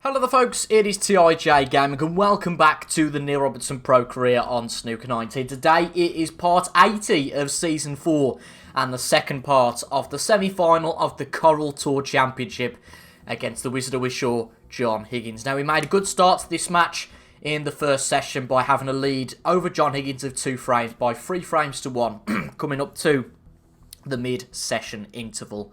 Hello there folks, it is TIJ Gaming and welcome back to the Neil Robertson Pro Career on Snooker 19. Today it is part 80 of Season 4 and the second part of the semi-final of the Coral Tour Championship against the Wizard of Wishaw, John Higgins. Now we made a good start to this match in the first session by having a lead over John Higgins of 2 frames by 3 frames to 1 coming up to the mid-session interval.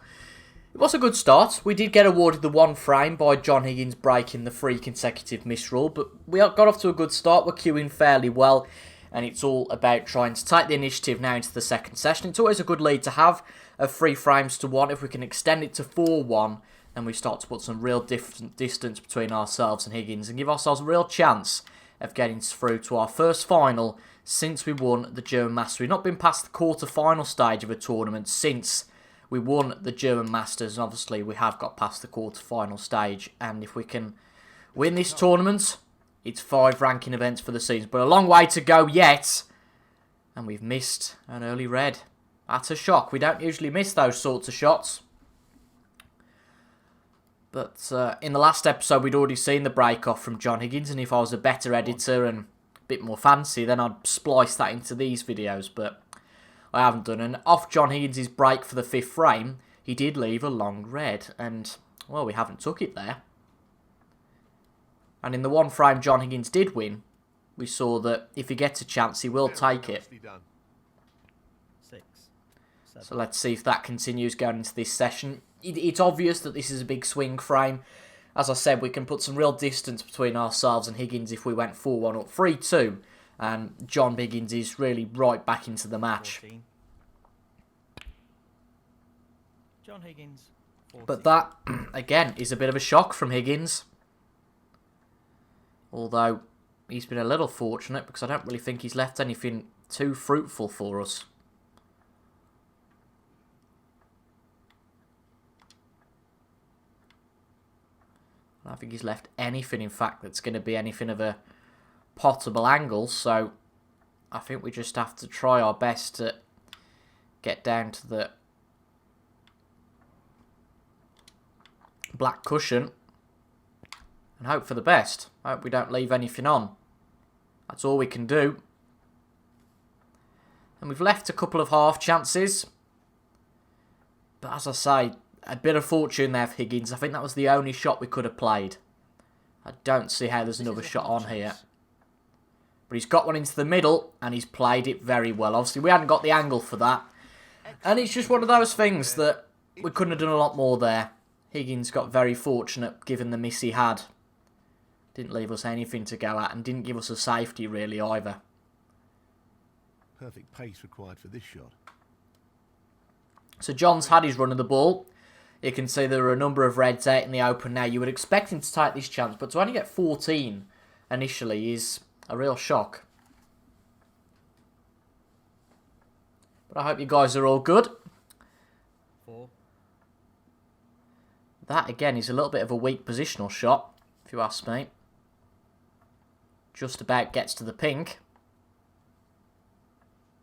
It was a good start. We did get awarded the 1 frame by John Higgins breaking the 3 consecutive miss rule, but we got off to a good start. We're queuing fairly well, and it's all about trying to take the initiative now into the second session. It's always a good lead to have of 3 frames to 1. If we can extend it to 4-1, then we start to put some real distance between ourselves and Higgins and give ourselves a real chance of getting through to our first final since we won the German Masters. We've not been past the quarter-final stage of a tournament since we won the German Masters, and obviously we have got past the quarter-final stage. And if we can win this tournament, it's 5 ranking events for the season. But a long way to go yet, and we've missed an early red. That's a shock. We don't usually miss those sorts of shots. But in the last episode, we'd already seen the break-off from John Higgins, and if I was a better editor and a bit more fancy, then I'd splice that into these videos, but I haven't done. And off John Higgins' break for the 5th frame, he did leave a long red. And, well, we haven't took it there. And in the 1 frame John Higgins did win, we saw that if he gets a chance, he will take it. So let's see if that continues going into this session. It's obvious that this is a big swing frame. As I said, we can put some real distance between ourselves and Higgins if we went 4-1 up 3-2. And John Higgins is really right back into the match. 14. John Higgins, 14. But that, again, is a bit of a shock from Higgins. Although, he's been a little fortunate because I don't really think he's left anything too fruitful for us. I don't think he's left anything, in fact, that's going to be anything of a potable angle, so I think we just have to try our best to get down to the black cushion and hope for the best. I hope we don't leave anything on. That's all we can do. And we've left a couple of half chances, but as I say, a bit of fortune there for Higgins. I think that was the only shot we could have played. I don't see how there's another shot on here. But he's got one into the middle, and he's played it very well. Obviously, we hadn't got the angle for that. And it's just one of those things that we couldn't have done a lot more there. Higgins got very fortunate, given the miss he had. Didn't leave us anything to go at, and didn't give us a safety, really, either. Perfect pace required for this shot. So John's had his run of the ball. You can see there are a number of reds out in the open now. You would expect him to take this chance, but to only get 14 initially is a real shock. But I hope you guys are all good. 4. That, again, is a little bit of a weak positional shot, if you ask me. Just about gets to the pink.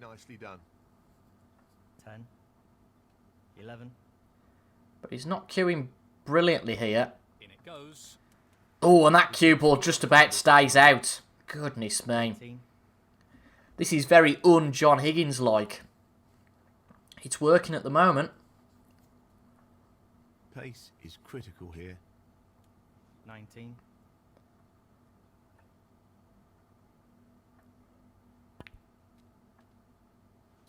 Nicely done. 10. 11. But he's not queuing brilliantly here. In it goes. Oh, and that cue ball just about stays out. Goodness me. 18. This is very un-John Higgins-like. It's working at the moment. Pace is critical here. 19.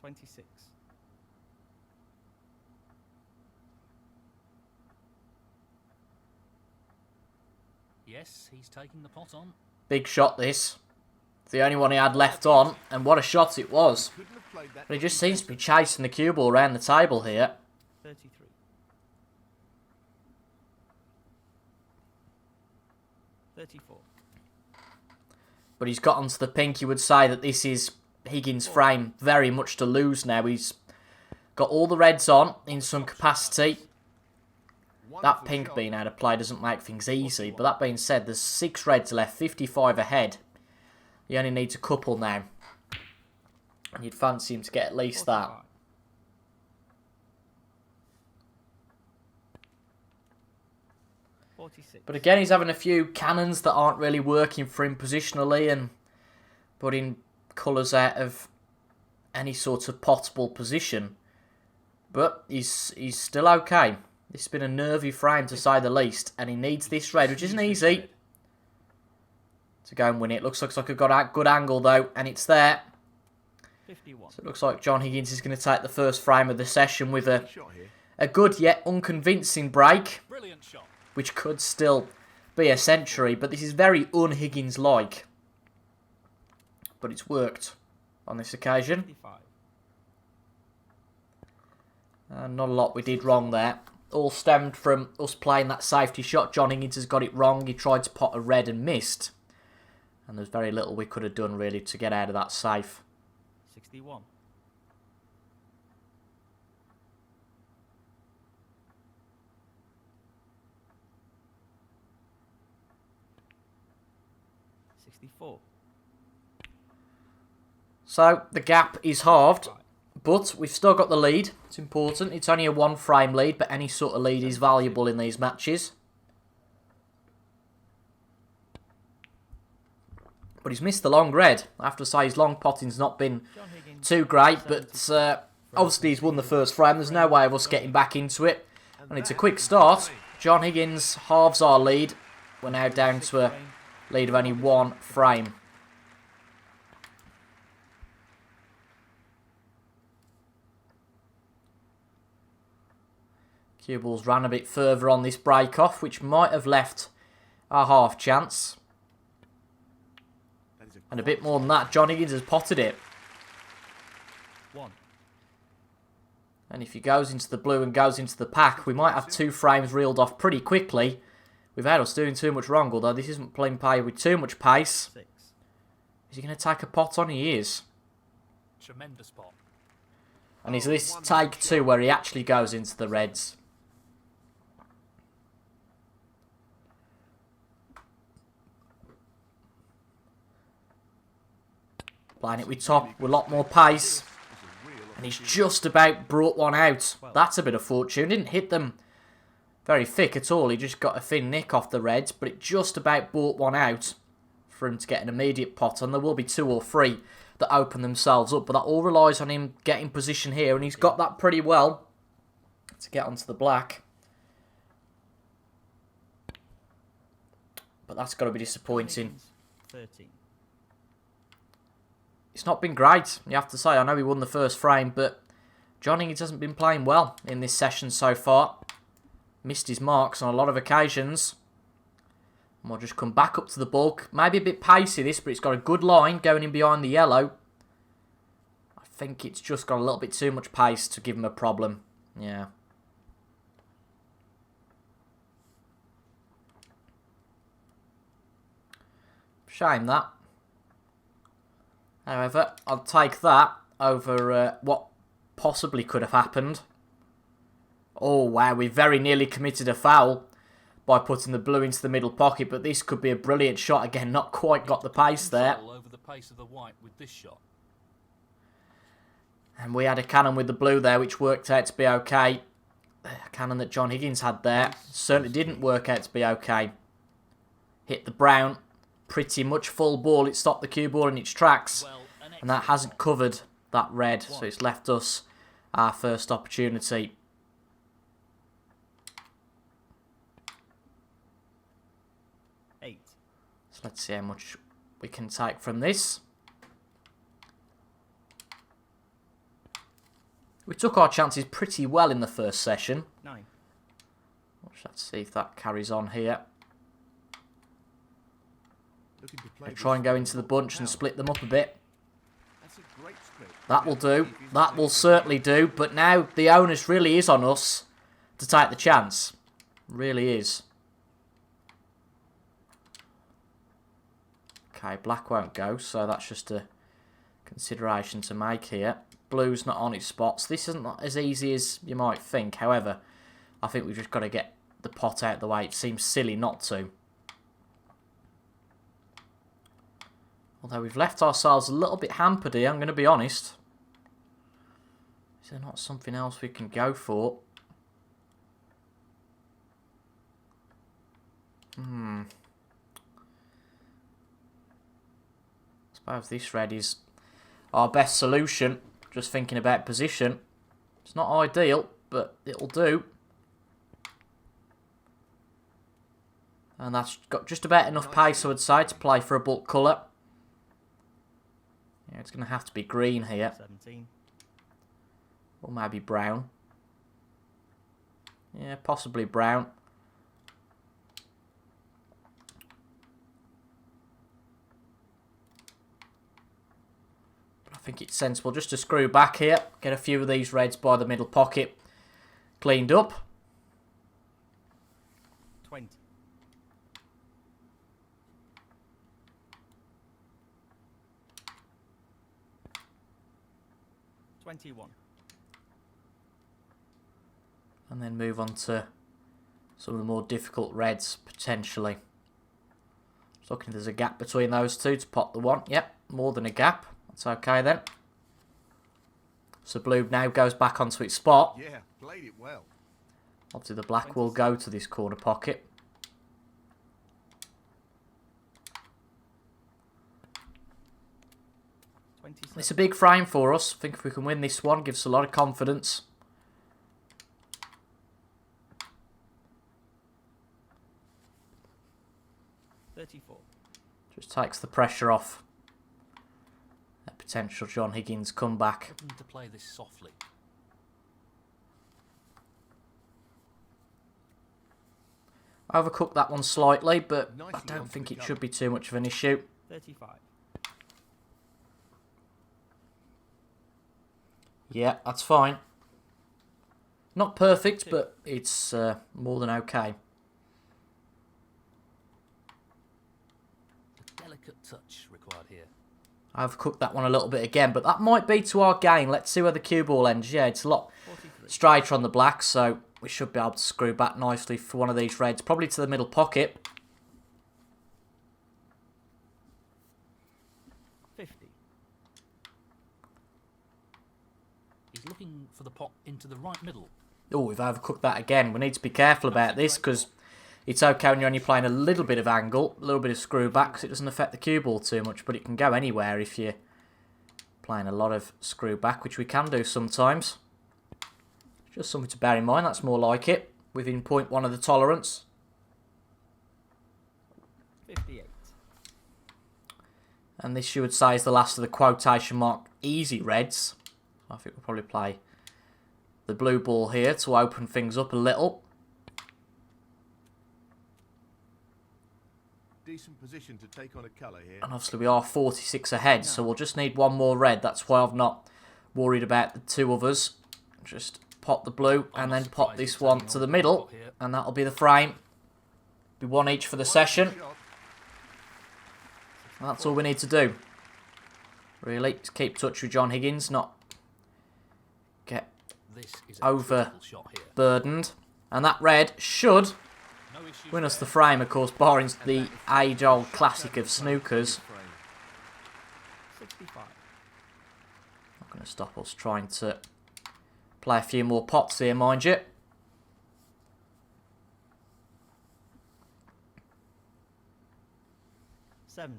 26. Yes, he's taking the pot on. Big shot, this. It's the only one he had left on, and what a shot it was. Couldn't have played that. But he just seems to be chasing the cue ball around the table here. 33. 34. But he's got onto the pink. You would say that this is Higgins' frame very much to lose now. He's got all the reds on in some capacity. That pink being out of play doesn't make things easy. But that being said, there's 6 reds left, 55 ahead. He only needs a couple now. And you'd fancy him to get at least that. 45. 46. But again, he's having a few cannons that aren't really working for him positionally and putting colours out of any sort of potable position. But he's still okay. This has been a nervy frame to say the least, and he needs this red, which isn't easy, to go and win it. Looks like I've got a good angle though, and it's there. 51. So it looks like John Higgins is going to take the first frame of the session with Good shot here. a good yet unconvincing break, Brilliant shot. which could still be a century, but this is very un-Higgins-like. But it's worked on this occasion. 55. Not a lot we did wrong there. All stemmed from us playing that safety shot. John Higgins has got it wrong. He tried to pot a red and missed. And there's very little we could have done really to get out of that safe. 61. So the gap is halved, but we've still got the lead. It's important. It's only a one frame lead, but any sort of lead is valuable in these matches. But he's missed the long red. I have to say his long potting's not been too great, but obviously he's won the first frame. There's no way of us getting back into it. And it's a quick start. John Higgins halves our lead. We're now down to a lead of only one frame. Cue balls ran a bit further on this break off, which might have left a half chance. And a bit more than that, John Higgins has potted it. 1. And if he goes into the blue and goes into the pack, we might have two frames reeled off pretty quickly without us doing too much wrong, although this isn't playing play with too much pace. 6. Is he going to take a pot on? He is. Tremendous pot. And is this take two where he actually goes into the reds? Playing it with top with a lot more pace. And he's just about brought one out. That's a bit of fortune. Didn't hit them very thick at all. He just got a thin nick off the reds, but it just about brought one out for him to get an immediate pot. And there will be two or three that open themselves up, but that all relies on him getting position here, and he's got that pretty well to get onto the black. But that's got to be disappointing. 13. It's not been great, you have to say. I know he won the first frame, but John Higgins hasn't been playing well in this session so far. Missed his marks on a lot of occasions. And we'll just come back up to the bulk. Maybe a bit pacey this, but it's got a good line going in behind the yellow. I think it's just got a little bit too much pace to give him a problem. Yeah. Shame that. However, I'll take that over what possibly could have happened. Oh, wow, we very nearly committed a foul by putting the blue into the middle pocket, but this could be a brilliant shot. Again, not quite got the pace there. Over the pace of the white with this shot. And we had a cannon with the blue there, which worked out to be okay. A cannon that John Higgins had there certainly didn't work out to be okay. Hit the brown. Pretty much full ball. It stopped the cue ball in its tracks. And that hasn't covered that red. So it's left us our first opportunity. So let's see how much we can take from this. We took our chances pretty well in the first session. 9. Let's see if that carries on here. Looking to play Try and go into the bunch and split them up a bit. That will do. That will certainly do. But now the onus really is on us to take the chance. Really is. Okay, black won't go, so that's just a consideration to make here. Blue's not on its spots. This isn't as easy as you might think. However, I think we've just got to get the pot out of the way. It seems silly not to. Although we've left ourselves a little bit hampered here, I'm going to be honest. Is there not something else we can go for? Suppose this red is our best solution. Just thinking about position. It's not ideal, but it'll do. And that's got just about enough pace, I would say, to play for a bulk colour. Yeah, it's going to have to be green here. 17. Or maybe brown. Yeah, possibly brown. But I think it's sensible just to screw back here. Get a few of these reds by the middle pocket cleaned up. 20. 21. And then move on to some of the more difficult reds, potentially. Just looking if there's a gap between those two to pot the one. Yep, more than a gap. That's okay then. So blue now goes back onto its spot. Yeah, played it well. Obviously the black will go to this corner pocket. It's a big frame for us. I think if we can win this one, gives us a lot of confidence. Just takes the pressure off a potential John Higgins comeback. Looking to play this softly. Overcooked that one slightly, but I 91 don't for think the it colour. should be too much of an issue. 35. Yeah, that's fine. Not perfect, but it's more than okay. A delicate touch required here. I've cooked that one a little bit again, but that might be to our gain. Let's see where the cue ball ends. Yeah, it's a lot 43. straighter on the black, so we should be able to screw back nicely for one of these reds. Probably to the middle pocket. 50. He's looking for the pot into the right middle. Oh, we've overcooked that again. We need to be careful about this because it's okay when you're only playing a little bit of angle, a little bit of screw back, because it doesn't affect the cue ball too much, but it can go anywhere if you're playing a lot of screw back, which we can do sometimes. Just something to bear in mind. That's more like it, within 0.1 of the tolerance. 58. And this, you would say, is the last of the quotation mark easy reds. I think we'll probably play the blue ball here to open things up a little. Decent position to take on a colour here. And obviously we are 46 ahead, so we'll just need one more red. That's why I'm not worried about the two others. Just pot the blue and then pot this one to the middle, and that'll be the frame. Be one each for the session. And that's all we need to do. Really, just keep touch with John Higgins, not get This is a critical shot here. overburdened. And that red should No issues win us the there. frame, of course, barring the age-old classic of snookers. 65. Not going to stop us trying to play a few more pots here, mind you. $70.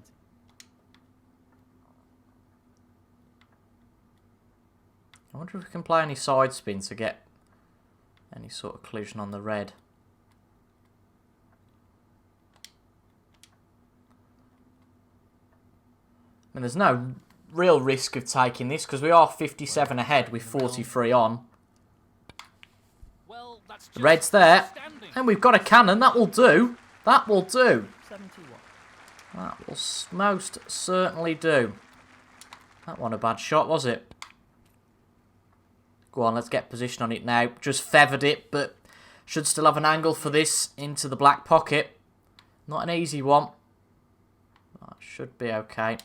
I wonder if we can play any side spin to get any sort of collision on the red. I mean, there's no real risk of taking this because we are 57 ahead with 43 on. Well, that's The red's there. outstanding. And we've got a cannon. That will do. That will do. 71. That will most certainly do. That wasn't a bad shot, was it? Go on, let's get position on it now. Just feathered it, but should still have an angle for this into the black pocket. Not an easy one. That should be okay.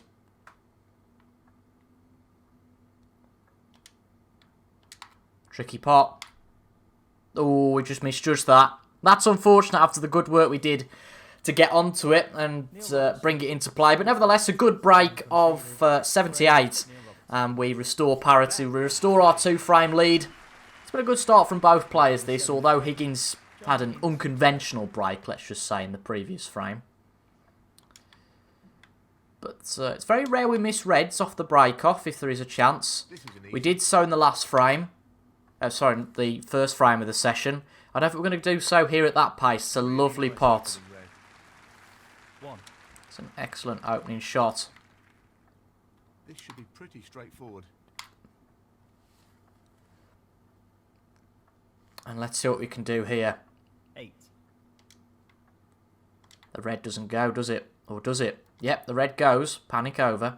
Tricky pot. Oh, we just misjudged that. That's unfortunate after the good work we did to get onto it and bring it into play. But nevertheless, a good break of 78. And we restore parity. We restore our two-frame lead. It's been a good start from both players, this. Although Higgins had an unconventional break, let's just say, in the previous frame. But it's very rare we miss reds off the break-off if there is a chance. We did so in the last frame. Sorry, the first frame of the session. I don't think we're going to do so here at that pace. It's a lovely pot. It's an excellent opening shot. This should be pretty straightforward. And let's see what we can do here. 8. The red doesn't go, does it? Or does it? Yep, the red goes. Panic over.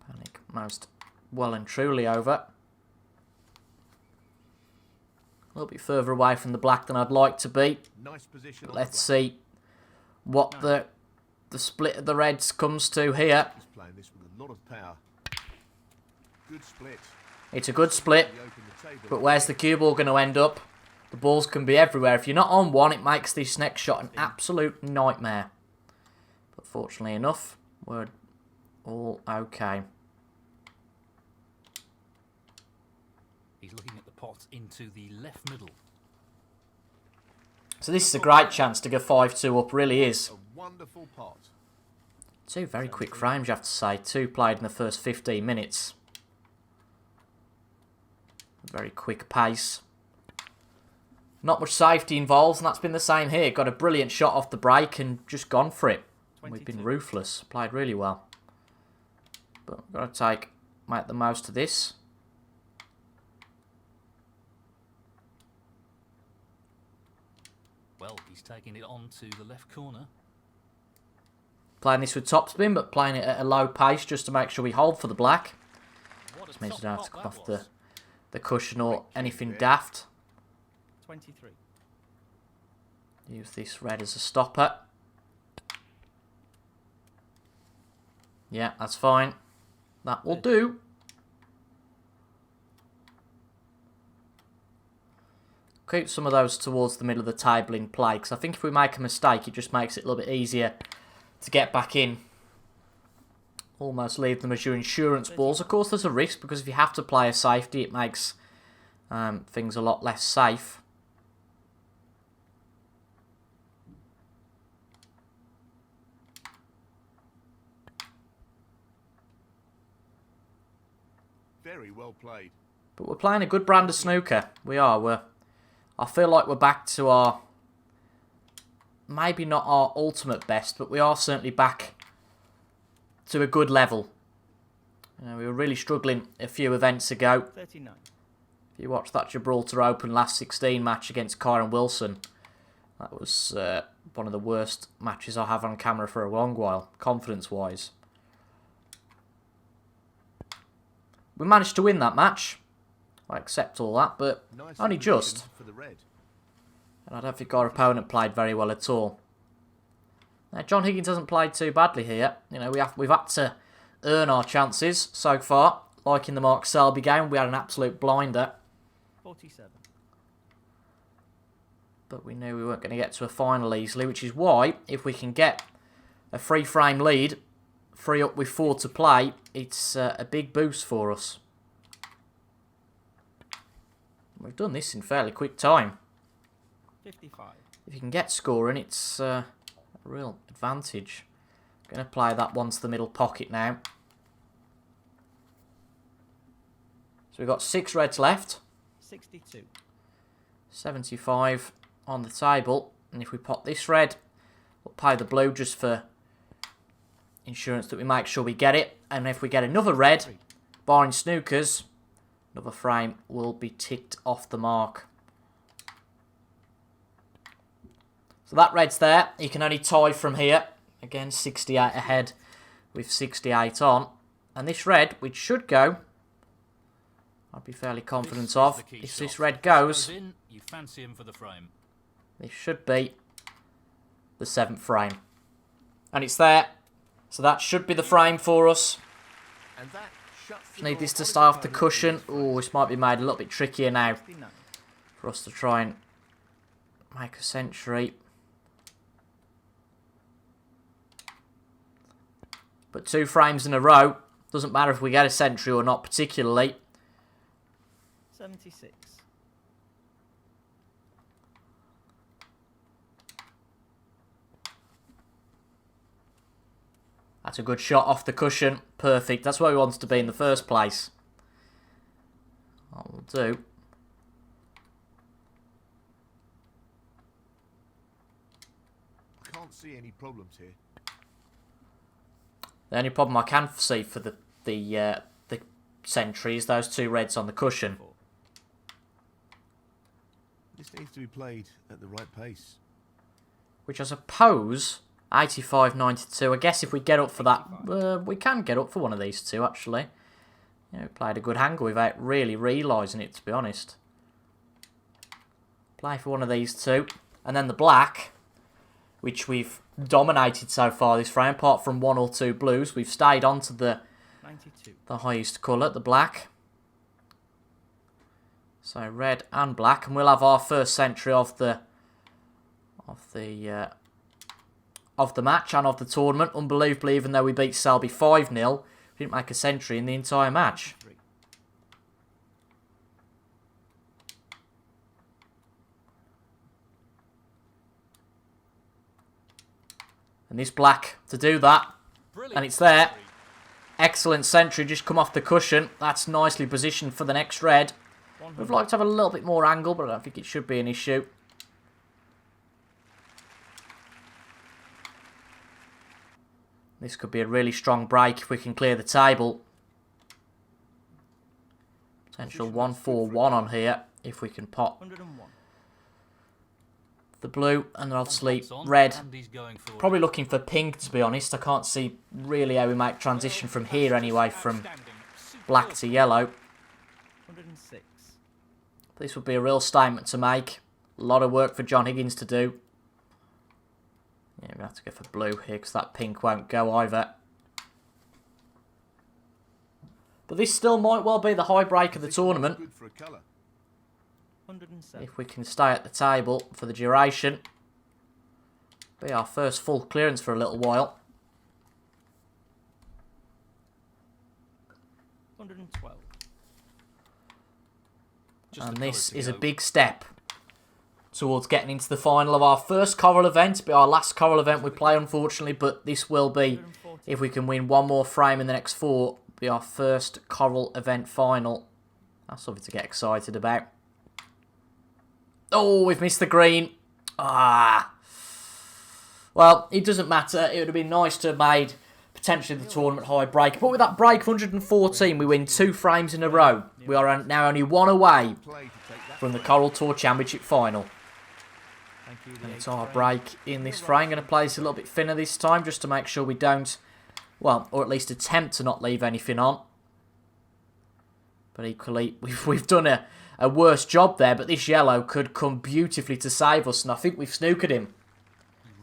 Panic most well and truly over. A little bit further away from the black than I'd like to be. Nice position. But let's see what the split of the reds comes to here. He's playing this with a lot of power. Good split. It's a good split, He opened the table. but where's the cue ball going to end up? The balls can be everywhere. If you're not on one, it makes this next shot an absolute nightmare. But fortunately enough, we're all okay. He's looking at the pot into the left middle. So this is a great chance to go 5-2 up, really is. A wonderful pot. Two very quick frames, you have to say. Two played in the first 15 minutes. Very quick pace. Not much safety involved, and that's been the same here. Got a brilliant shot off the break and just gone for it. And we've been ruthless. Played really well. But we've got to make the most of this. Well, he's taking it on to the left corner. Playing this with topspin, but playing it at a low pace just to make sure we hold for the black. What a Just means we top don't have to pot come that off was. the cushion or anything daft. 23. Use this red as a stopper. Yeah, that's fine. That will do. Keep some of those towards the middle of the table in play, because I think if we make a mistake, it just makes it a little bit easier to get back in. Almost leave them as your insurance balls. Of course, there's a risk, because if you have to play a safety, it makes things a lot less safe. Very well played. But we're playing a good brand of snooker. We are. I feel like we're back to our... maybe not our ultimate best, but we are certainly back to a good level. You know, we were really struggling a few events ago. 39. If you watched that Gibraltar Open last 16 match against Kyron Wilson, that was one of the worst matches I have on camera for a long while, confidence-wise. We managed to win that match. I accept all that, but Nice only position just. for the red. And I don't think our opponent played very well at all. Now, John Higgins hasn't played too badly here. You know, we've had to earn our chances so far. Like in the Mark Selby game, we had an absolute blinder. 47. But we knew we weren't going to get to a final easily, which is why, if we can get a free frame lead, 3 up with 4 to play, it's a big boost for us. We've done this in fairly quick time. 55. If you can get scoring, it's a real advantage. Going to play that one to the middle pocket now. So we've got 6 reds left. 62. 75 on the table. And if we pop this red, we'll pay the blue just for insurance that we make sure we get it. And if we get another red, barring snookers, another frame will be ticked off the mark. So that red's there. You can only tie from here. Again, 68 ahead with 68 on. And this red, which should go, I'd be fairly confident of. If this red goes, in, you fancy him for the frame. this should be the 7th frame. And it's there. So that should be the frame for us. And that shuts the Need door this to on stay off the opponent. cushion. Oh, this might be made a little bit trickier now 69. for us to try and make a century. But 2 frames in a row. Doesn't matter if we get a century or not particularly. 76. That's a good shot off the cushion. Perfect. That's where we wanted to be in the first place. What we'll do. I can't see any problems here. The only problem I can see for the century is those 2 reds on the cushion. This needs to be played at the right pace. Which I suppose, 85-92. I guess if we get up for that, we can get up for one of these two, actually. Yeah, we played a good angle without really realising it, to be honest. Play for one of these two. And then the black, which we've dominated so far this frame, apart from 1 or 2 blues. We've stayed on to the 92. The highest colour, the black. So red and black, and we'll have our first century of the match and of the tournament. Unbelievably, even though we beat Selby 5-0, we didn't make a century in the entire match. 3. And this black to do that, Brilliant. and it's there. Excellent century, just come off the cushion. That's nicely positioned for the next red. 100. We'd like to have a little bit more angle, but I don't think it should be an issue. This could be a really strong break if we can clear the table. Potential 1-4-1 on here if we can pop 101. the blue and then obviously Pots on, red. and he's going for it. Probably looking for pink, to be honest. I can't see really how we make transition from here anyway, from black to yellow. 106. This would be a real statement to make. A lot of work for John Higgins to do. Yeah, we're going to have to go for blue here because that pink won't go either. But this still might well be the high break of the tournament. Good for a colour. 107. If we can stay at the table for the duration. Be our first full clearance for a little while. 112. Just And the this colour to is a go. big step towards getting into the final of our first Coral event. It'll be our last Coral event we play, unfortunately, but this will be, 140. if we can win one more frame in the next 4, be our first Coral event final. That's something to get excited about. Oh, we've missed the green. Ah. Well, it doesn't matter. It would have been nice to have made potentially the tournament high break. But with that break of 114, we win 2 frames in a row. We are now only 1 away Play to take that from the Coral Tour Championship final. Thank you. And the it's 8th our frame. break in this frame. I'm going to play this a little bit thinner this time just to make sure we don't, well, or at least attempt to not leave anything on. But equally, we've done a worse job there, but this yellow could come beautifully to save us, and I think we've snookered him.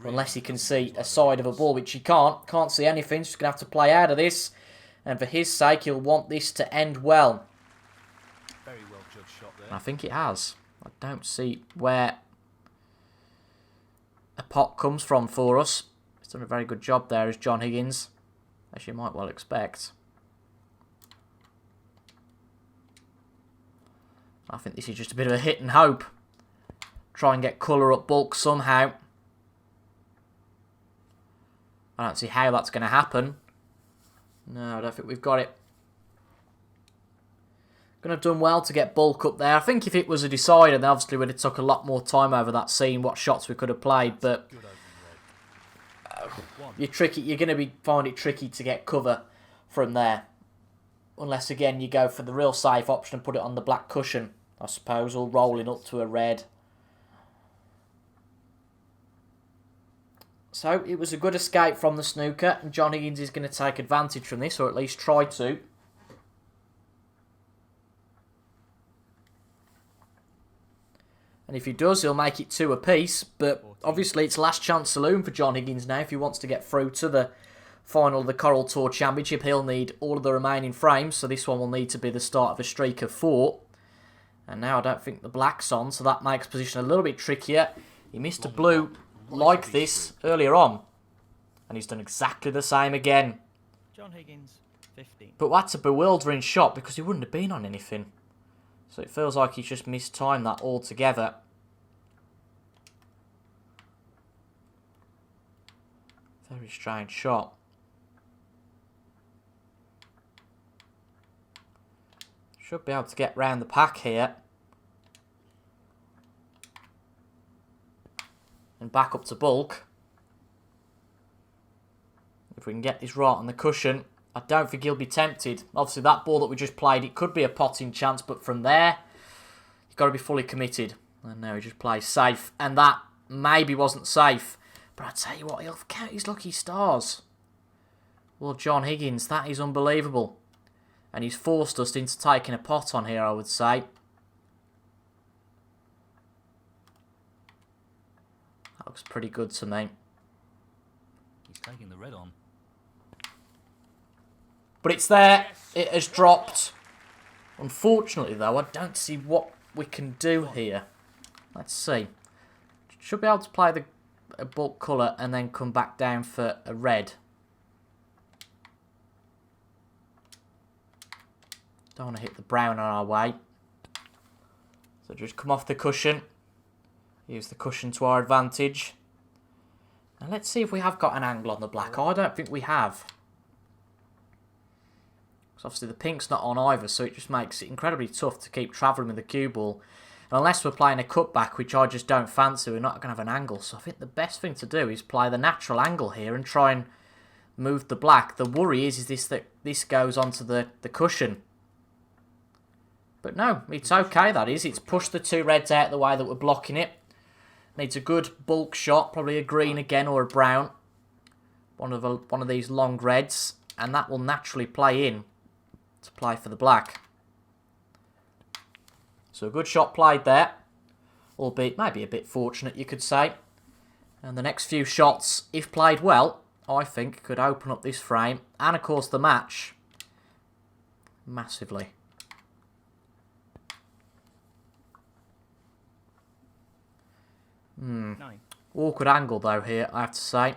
Unless he can see a side of a ball, which he can't. Can't see anything, just going to have to play out of this. And for his sake, he'll want this to end well. very well judged shot there. And I think it has. I don't see where a pot comes from for us. He's done a very good job there as John Higgins, as you might well expect. I think this is just a bit of a hit and hope. Try and get colour up bulk somehow. I don't see how that's going to happen. No, I don't think we've got it. Going to have done well to get bulk up there. I think if it was a decider, then obviously we'd have took a lot more time over that scene, what shots we could have played. But Good opening red. you're tricky. You're going to find it tricky to get cover from there. Unless, again, you go for the real safe option and put it on the black cushion, I suppose, or rolling up to a red. So, it was a good escape from the snooker, and John Higgins is going to take advantage from this, or at least try to. And if he does, he'll make it 2 apiece, but obviously it's last chance saloon for John Higgins now if he wants to get through to the final of the Coral Tour Championship. He'll need all of the remaining frames, so this one will need to be the start of a streak of 4. And now I don't think the black's on, so that makes position a little bit trickier. He missed a blue like this earlier on, and he's done exactly the same again. John Higgins, 15. But that's a bewildering shot because he wouldn't have been on anything. So it feels like he's just mistimed that altogether. Very strange shot. Should be able to get round the pack here. And back up to bulk. If we can get this right on the cushion, I don't think he'll be tempted. Obviously, that ball that we just played, it could be a potting chance, but from there, you've got to be fully committed. And now he just plays safe. And that maybe wasn't safe. But I tell you what, he'll count his lucky stars. Well, John Higgins, that is unbelievable. And he's forced us into taking a pot on here, I would say. That looks pretty good to me. He's taking the red on. But it's there. It has dropped. Unfortunately, though, I don't see what we can do here. Let's see. Should be able to play a bulk colour and then come back down for a red. Don't want to hit the brown on our way. So just come off the cushion. Use the cushion to our advantage. And let's see if we have got an angle on the black. I don't think we have. Because obviously the pink's not on either, so it just makes it incredibly tough to keep travelling with the cue ball. And unless we're playing a cutback, which I just don't fancy, we're not going to have an angle. So I think the best thing to do is play the natural angle here and try and move the black. The worry is that this goes onto the cushion. But no, it's okay, that is. It's pushed the two reds out the way that we're blocking it. Needs a good bulk shot, probably a green again or a brown. One of these long reds. And that will naturally play in to play for the black. So a good shot played there. Albeit maybe a bit fortunate, you could say. And the next few shots, if played well, I think could open up this frame. And of course the match. Massively. Nine. Awkward angle though here, I have to say.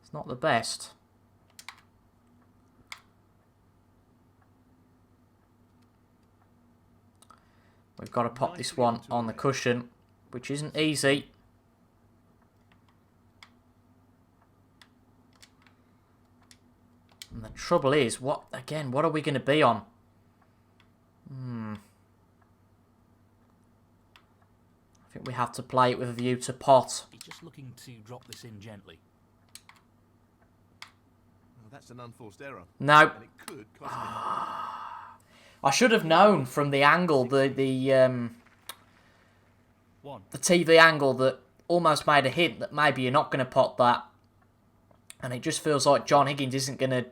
It's not the best. We've got to pop this one on the cushion, which isn't easy. And the trouble is, what are we going to be on? I think we have to play it with a view to pot. He's just looking to drop this in gently. Oh, that's an unforced error. No. And it could cost him. I should have known from the angle, the TV angle, that almost made a hint that maybe you're not going to pot that. And it just feels like John Higgins isn't going to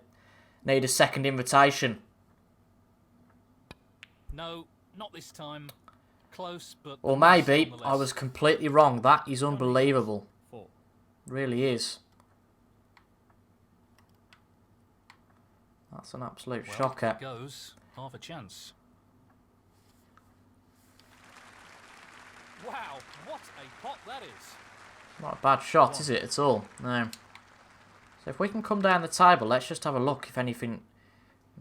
need a second invitation. No, not this time. Close, but... Or maybe I was completely wrong. That is unbelievable. 4. Really is. That's an absolute shocker. Goes half a chance. Wow, what a pot that is! Not a bad shot, is it, at all? No. So if we can come down the table, let's just have a look if anything...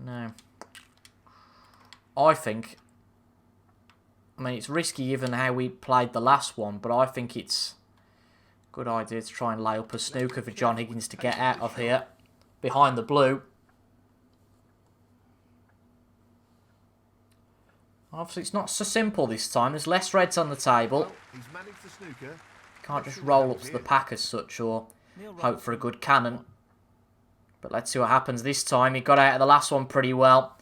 No. I think... I mean, it's risky given how we played the last one, but I think it's a good idea to try and lay up a snooker for John Higgins to get out of here. Behind the blue. Obviously, it's not so simple this time. There's less reds on the table. Well, he's managed the snooker. Can't just roll up to the pack as such or hope for a good cannon. But let's see what happens this time. He got out of the last one pretty well.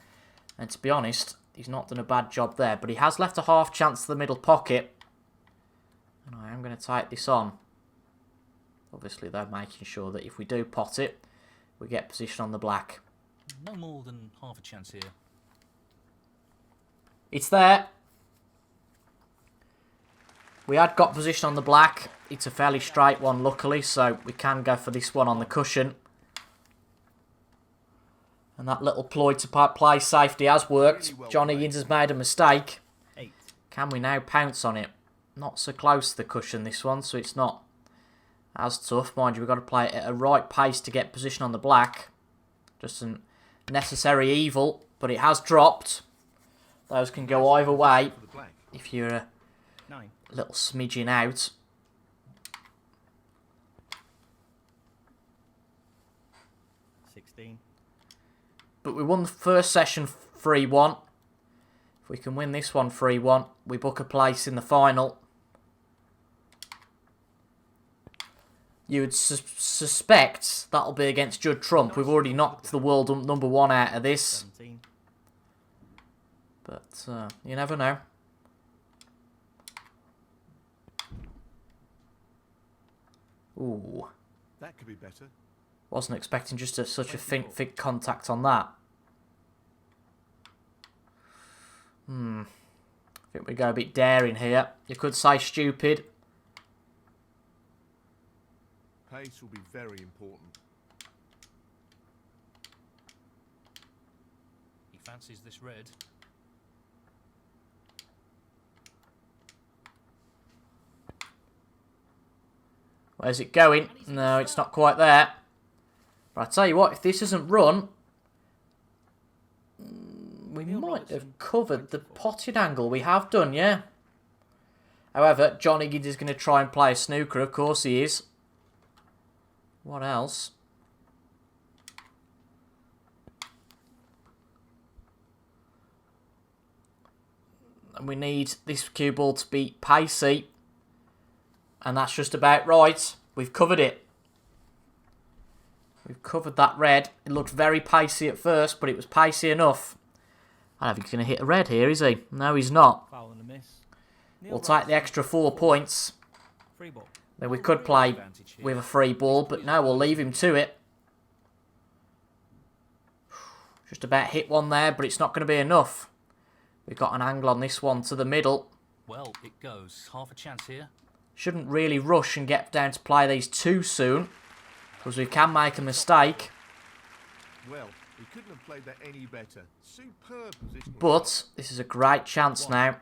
And to be honest, he's not done a bad job there. But he has left a half chance to the middle pocket. And I am going to take this on. Obviously, though, making sure that if we do pot it, we get position on the black. No more than half a chance here. It's there. We had got position on the black. It's a fairly straight one, luckily, so we can go for this one on the cushion. And that little ploy to play safety has worked. John Higgins has made a mistake. 8. Can we now pounce on it? Not so close to the cushion, this one, so it's not as tough. Mind you, we've got to play it at a right pace to get position on the black. Just a necessary evil, but it has dropped. Those can go either way if you're a 9. little smidgen out. $16. But we won the first session 3-1. If we can win this one 3-1, we book a place in the final. You would suspect that'll be against Judd Trump. We've already knocked the world number 1 out of this. 17. But you never know. Ooh. That could be better. Wasn't expecting just such a thick contact on that. I think we go a bit daring here. You could say stupid. Pace will be very important. He fancies this red. Where's it going? No, it's not quite there. But I tell you what, if this isn't run, we might have covered the potted angle. We have done, yeah. However, John Higgins is going to try and play a snooker. Of course he is. What else? And we need this cue ball to be pacey. And that's just about right. We've covered it. We've covered that red. It looked very pacey at first, but it was pacey enough. I don't think he's going to hit a red here, is he? No, he's not. Foul and a miss. We'll take the extra 4 points. Free ball. Then we could play with a free ball, but no, we'll leave him to it. Just about hit one there, but it's not going to be enough. We've got an angle on this one to the middle. Well, it goes. Half a chance here. Shouldn't really rush and get down to play these too soon, because we can make a mistake. Well, he couldn't have played that any better. Superb position. But this is a great chance now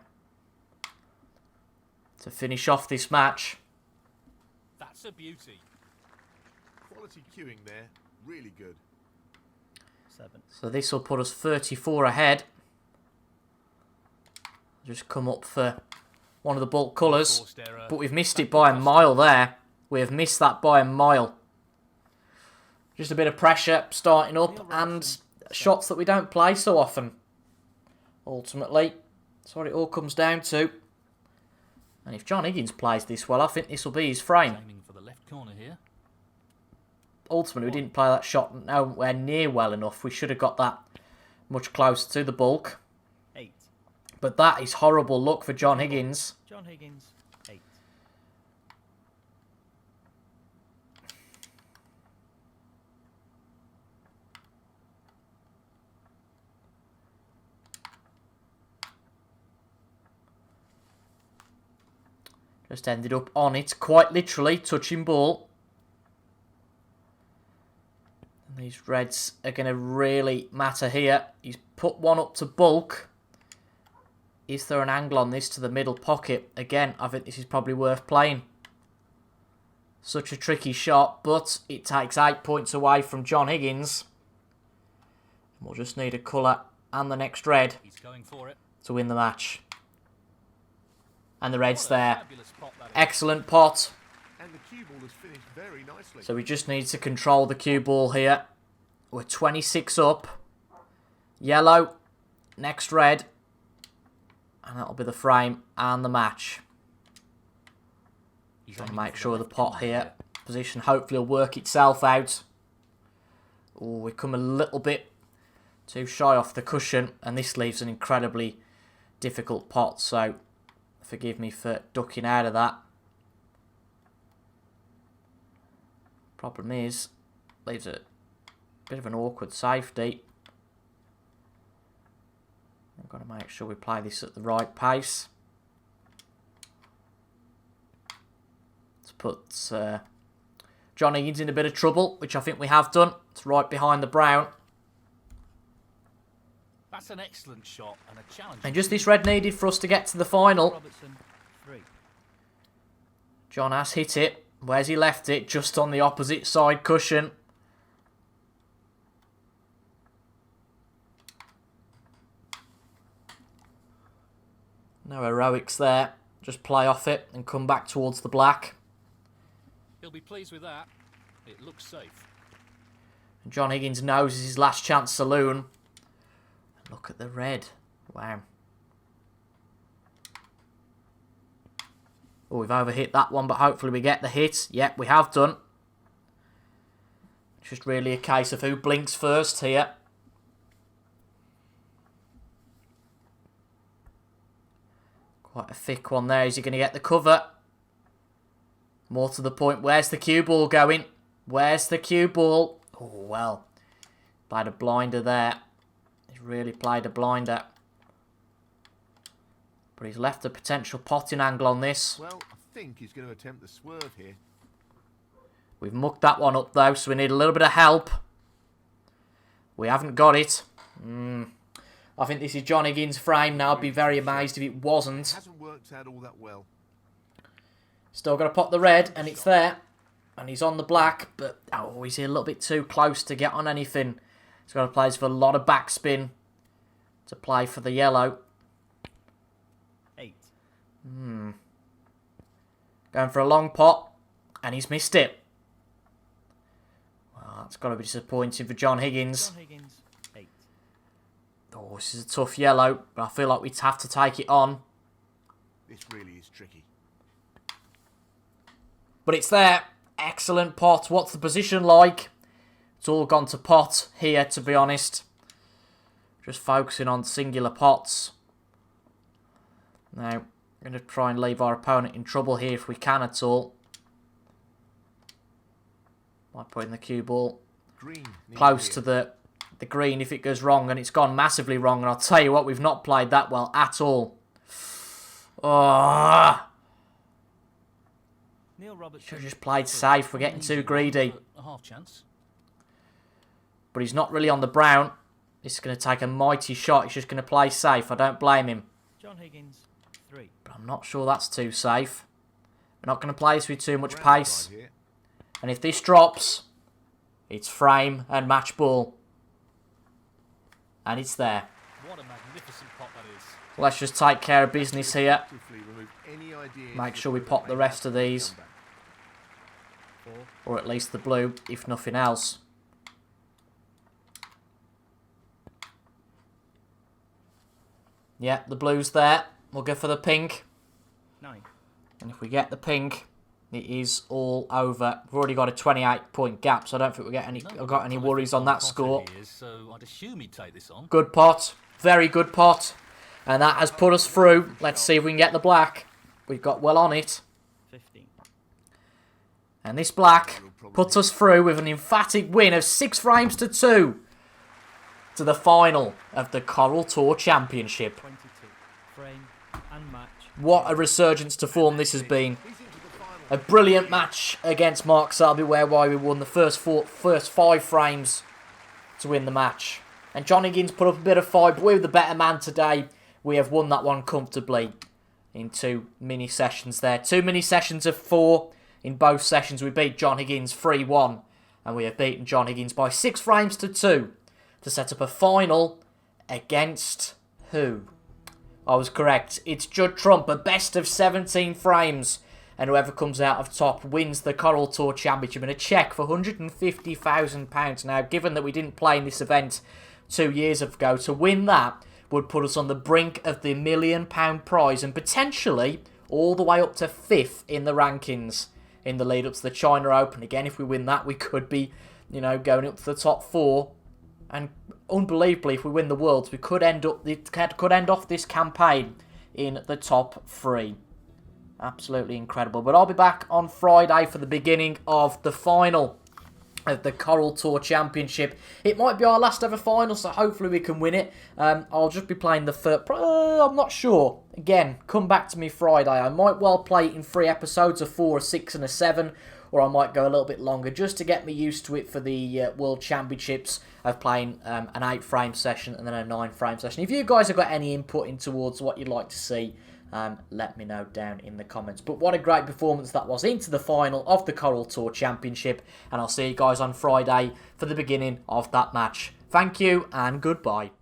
to finish off this match. That's a beauty. Quality cueing there. Really good. 7. So this will put us 34 ahead. Just come up for one of the bulk colours. Forced error. But we've missed it by a mile there. We have missed that by a mile. Just a bit of pressure starting up and shots that we don't play so often. Ultimately, that's what it all comes down to. And if John Higgins plays this well, I think this will be his frame. Aiming for the left corner here. Ultimately, we didn't play that shot nowhere near well enough. We should have got that much closer to the bulk. 8. But that is horrible luck for John Higgins. John Higgins. 8. Just ended up on it, quite literally, touching ball. And these reds are going to really matter here. He's put one up to bulk. Is there an angle on this to the middle pocket? Again, I think this is probably worth playing. Such a tricky shot, but it takes 8 points away from John Higgins. We'll just need a colour and the next red He's going for it. to win the match. And the red's there. Fabulous pot that is. Excellent pot. And the cue ball has finished very nicely. So we just need to control the cue ball here. We're 26 up. Yellow. Next red. And that'll be the frame and the match. He's Trying to aiming make for sure the left pot corner here. Position hopefully will work itself out. Oh, we come a little bit too shy off the cushion. And this leaves an incredibly difficult pot. So forgive me for ducking out of that. Problem is, leaves a bit of an awkward safety. We've got to make sure we play this at the right pace. Let's put John Higgins in a bit of trouble, which I think we have done. It's right behind the brown. That's an excellent shot and a challenge. And just this red needed for us to get to the final. Robertson. 3. John has hit it. Where's he left it? Just on the opposite side cushion. No heroics there. Just play off it and come back towards the black. He'll be pleased with that. It looks safe. And John Higgins knows it's his last chance saloon. And look at the red. Wow. Oh, we've overhit that one, but hopefully we get the hit. Yep, we have done. It's just really a case of who blinks first here. Quite a thick one there. Is he going to get the cover? More to the point, where's the cue ball going? Where's the cue ball? Oh, well. Played a blinder there. He's really played a blinder. But he's left a potential potting angle on this. Well, I think he's going to attempt the swerve here. We've mucked that one up though, so we need a little bit of help. We haven't got it. I think this is John Higgins' frame now. I'd be very amazed if it wasn't. Hasn't worked out all that well. Still got to pop the red, and it's there. And he's on the black, but oh, he's a little bit too close to get on anything. He's got to play for a lot of backspin to play for the yellow. 8. Going for a long pot, and he's missed it. Well, that's got to be disappointing for John Higgins. John Higgins, 8. Oh, this is a tough yellow, but I feel like we'd have to take it on. This really is tricky. But it's there. Excellent pot. What's the position like? It's all gone to pot here, to be honest. Just focusing on singular pots. Now, we're going to try and leave our opponent in trouble here if we can at all. By putting the cue ball Green close to the green if it goes wrong, and it's gone massively wrong. And I'll tell you what, we've not played that well at all. Oh, Neil Robertson. should have just played safe. We're getting too greedy. A half chance. But he's not really on the brown. This is going to take a mighty shot. He's just going to play safe. I don't blame him. John Higgins, 3. But I'm not sure that's too safe. We're not going to play this with too much Brown pace. side here. And if this drops, it's frame and match ball. And it's there. What a magnificent pot that is. Let's just take care of business here. Actively remove any idea Make the sure we opponent pop the may rest have of to these. come back. 4. Or at least the blue, if nothing else. Yeah, the blue's there. We'll go for the pink. 9. And if we get the pink, it is all over. We've already got a 28-point gap, so I don't think I've got any worries on that score. So I'd assume he'd take this on. Good pot. Very good pot. And that has put us through. Let's see if we can get the black. We've got well on it. 15. And this black puts us through with an emphatic win of 6 frames to 2 to the final of the Coral Tour Championship. 22. Frame and match. What a resurgence to form this has been. He's into the final. A brilliant match against Mark Selby, whereby we won the first 5 frames to win the match. And John Higgins put up a bit of fight, but we were the better man today. We have won that one comfortably in 2 mini sessions there. 2 mini sessions of 4. In both sessions we beat John Higgins 3-1. And we have beaten John Higgins by 6 frames to 2 to set up a final against who? I was correct. It's Judd Trump, a best of 17 frames. And whoever comes out of top wins the Coral Tour Championship and a cheque for £150,000. Now, given that we didn't play in this event 2 years ago, to win that would put us on the brink of the £1 million prize and potentially all the way up to 5th in the rankings in the lead up to the China Open. Again, if we win that, we could be, going up to the top 4. And unbelievably, if we win the Worlds, we could end off this campaign in the top 3. Absolutely incredible. But I'll be back on Friday for the beginning of the final of the Coral Tour Championship. It might be our last ever final, so hopefully we can win it. I'll just be playing the first... I'm not sure. Again, come back to me Friday. I might well play it in 3 episodes, a 4, a 6 and a 7, or I might go a little bit longer just to get me used to it for the World Championships of playing an 8-frame session and then a 9-frame session. If you guys have got any input in towards what you'd like to see, let me know down in the comments. But what a great performance that was into the final of the Coral Tour Championship. And I'll see you guys on Friday for the beginning of that match. Thank you and goodbye.